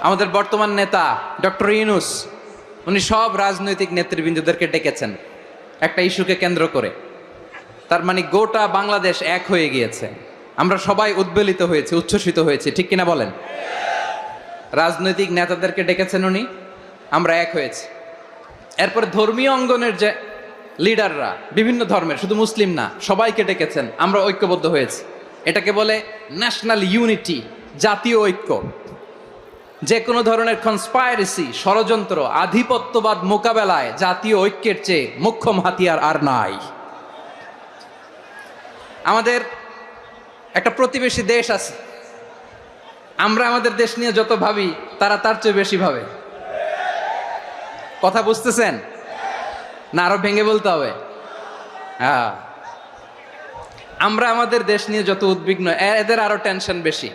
আমাদের বর্তমান নেতা ডক্টর ইউনূস, উনি সব রাজনৈতিক নেতৃবৃন্দদেরকে ডেকেছেন একটা ইস্যুকে কেন্দ্র করে। তার মানে গোটা বাংলাদেশ এক হয়ে গিয়েছে। আমরা সবাই উদ্বেলিত হয়েছি, উচ্ছ্বসিত হয়েছি, ঠিক কিনা বলেন? রাজনৈতিক নেতাদেরকে ডেকেছেন উনি, আমরা এক হয়েছি। এরপর ধর্মীয় অঙ্গনের যে লিডাররা, বিভিন্ন ধর্মের, শুধু মুসলিম না, সবাইকে ডেকেছেন, আমরা ঐক্যবদ্ধ হয়েছি। এটাকে বলে ন্যাশনাল ইউনিটি, জাতীয় ঐক্য। যে কোনো ধরনের কনস্পাইরেসি, ষড়যন্ত্র, আধিপত্যবাদ মোকাবেলায় জাতীয় ঐক্যের চেয়ে মোক্ষম হাতিয়ার আর নাই। আমাদের একটা প্রতিবেশী দেশ আছে, আমরা আমাদের দেশ নিয়ে যত ভাবি তারা তার চেয়ে বেশি ভাবে। কথা বুঝতেছেন না? আরো ভেঙে বলতে হবে। হ্যাঁ, আমরা আমাদের দেশ নিয়ে যত উদ্বিগ্ন, এদের আরো টেনশন বেশি।